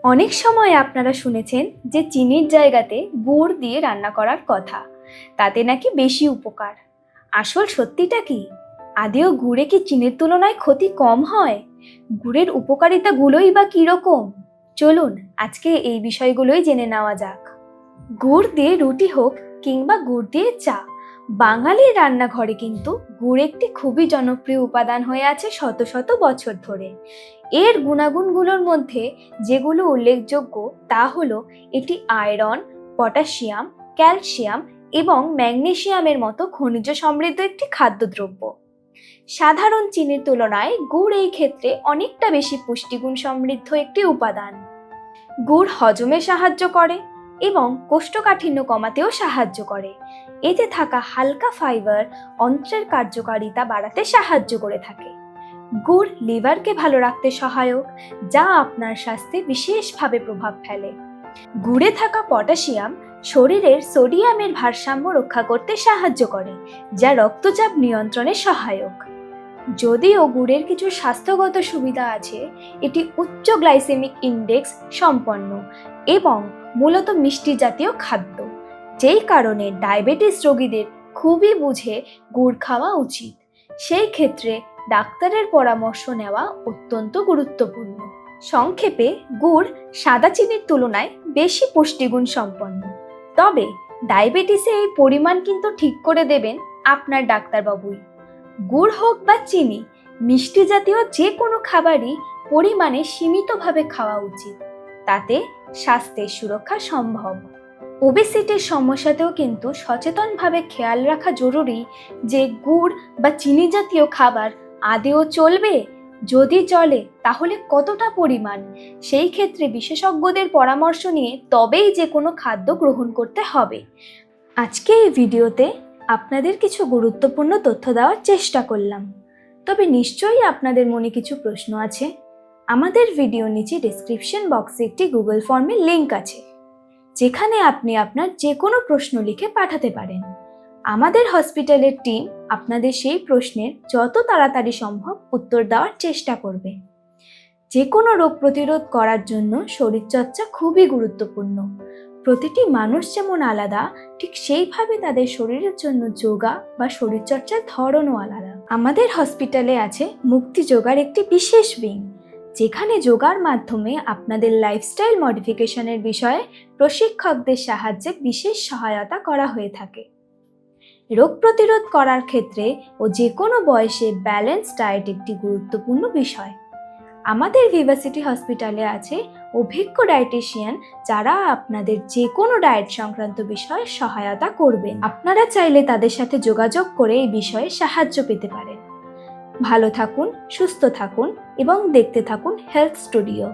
অনেক সময় আপনারা শুনেছেন যে চিনির জায়গাতে গুড় দিয়ে রান্না করার কথা, তাতে নাকি বেশি উপকার। আসল সত্যিটা কি? আদেও গুড়ে কি চিনির তুলনায় ক্ষতি কম হয়? গুড়ের উপকারিতাগুলোই বা কীরকম? চলুন আজকে এই বিষয়গুলোই জেনে নেওয়া যাক। গুড় দিয়ে রুটি হোক কিংবা গুড় দিয়ে চা, বাঙালির রান্নাঘরে কিন্তু গুড় একটি খুবই জনপ্রিয় উপাদান হয়ে আছে শত শত বছর ধরে। এর গুণাগুণগুলোর মধ্যে যেগুলো উল্লেখযোগ্য তা হলো এটি আয়রন, পটাশিয়াম, ক্যালসিয়াম এবং ম্যাগনেসিয়ামের মতো খনিজ সমৃদ্ধ একটি খাদ্যদ্রব্য। সাধারণ চিনির তুলনায় গুড় এই ক্ষেত্রে অনেকটা বেশি পুষ্টিগুণ সমৃদ্ধ একটি উপাদান। গুড় হজমে সাহায্য করে এবং কোষ্ঠকাঠিন্য কমাতেও সাহায্য করে। এতে থাকা হালকা ফাইবার অন্ত্রের কার্যকারিতা বাড়াতে সাহায্য করে থাকে। গুড় লিভারকে ভালো রাখতে সহায়ক, যা আপনার স্বাস্থ্যে বিশেষভাবে প্রভাব ফেলে। গুড়ে থাকা পটাশিয়াম শরীরের সোডিয়ামের ভারসাম্য রক্ষা করতে সাহায্য করে, যা রক্তচাপ নিয়ন্ত্রণে সহায়ক। যদিও গুড়ের কিছু স্বাস্থ্যগত সুবিধা আছে, এটি উচ্চ গ্লাইসেমিক ইন্ডেক্স সম্পন্ন এবং মূলত মিষ্টি জাতীয় খাদ্য, যেই কারণে ডায়াবেটিস রোগীদের খুবই বুঝে গুড় খাওয়া উচিত। সেই ক্ষেত্রে ডাক্তারের পরামর্শ নেওয়া অত্যন্ত গুরুত্বপূর্ণ। সংক্ষেপে, গুড় সাদা চিনির তুলনায় বেশি পুষ্টিগুণ সম্পন্ন, তবে ডায়াবেটিসে এই পরিমাণ কিন্তু ঠিক করে দেবেন আপনার ডাক্তারবাবুই। গুড় হোক বা চিনি, মিষ্টি জাতীয় যে কোনো খাবারই পরিমাণে সীমিতভাবে খাওয়া উচিত, তাতে স্বাস্থ্যের সুরক্ষা সম্ভব। ওবেসিটির সমস্যাতেও কিন্তু সচেতনভাবে খেয়াল রাখা জরুরি যে গুড় বা চিনি জাতীয় খাবার আদেও চলবে, যদি চলে তাহলে কতটা পরিমাণ, সেই ক্ষেত্রে বিশেষজ্ঞদের পরামর্শ নিয়ে তবেই যে কোনো খাদ্য গ্রহণ করতে হবে। আজকে এই ভিডিওতে আপনাদের কিছু গুরুত্বপূর্ণ তথ্য দেওয়ার চেষ্টা করলাম, তবে নিশ্চয়ই আপনাদের মনে কিছু প্রশ্ন আছে। আমাদের ভিডিও নিচে ডেসক্রিপশন বক্সে একটি গুগল ফর্মের লিংক আছে, যেখানে আপনি আপনার যে কোনো প্রশ্ন লিখে পাঠাতে পারেন। আমাদের হসপিটালের টিম আপনাদের সেই প্রশ্নের যত তাড়াতাড়ি সম্ভব উত্তর দেওয়ার চেষ্টা করবে। যে কোনো রোগ প্রতিরোধ করার জন্য শরীরচর্চা খুবই গুরুত্বপূর্ণ। প্রতিটি মানুষ যেমন আলাদা, ঠিক সেইভাবে তাদের শরীরের জন্য যোগা বা শরীরচর্চার ধরনও আলাদা। আমাদের হসপিটালে আছে মুক্তি যোগার একটি বিশেষ উইং, যেখানে যোগার মাধ্যমে আপনাদের লাইফস্টাইল মডিফিকেশনের বিষয়ে প্রশিক্ষকদের সাহায্যে বিশেষ সহায়তা করা হয়ে থাকে। রোগ প্রতিরোধ করার ক্ষেত্রে ও যে কোনো বয়সে ব্যালেন্স ডায়েট একটি গুরুত্বপূর্ণ বিষয়। আমাদের ভিভাসিটি হসপিটালে আছে অভিজ্ঞ ডায়েটিশিয়ান, যারা আপনাদের যে কোনো ডায়েট সংক্রান্ত বিষয়ে সহায়তা করবেন। আপনারা চাইলে তাদের সাথে যোগাযোগ করে এই বিষয়ে সাহায্য পেতে পারেন। ভালো থাকুন, সুস্থ থাকুন এবং দেখতে থাকুন হেলথ স্টুডিও।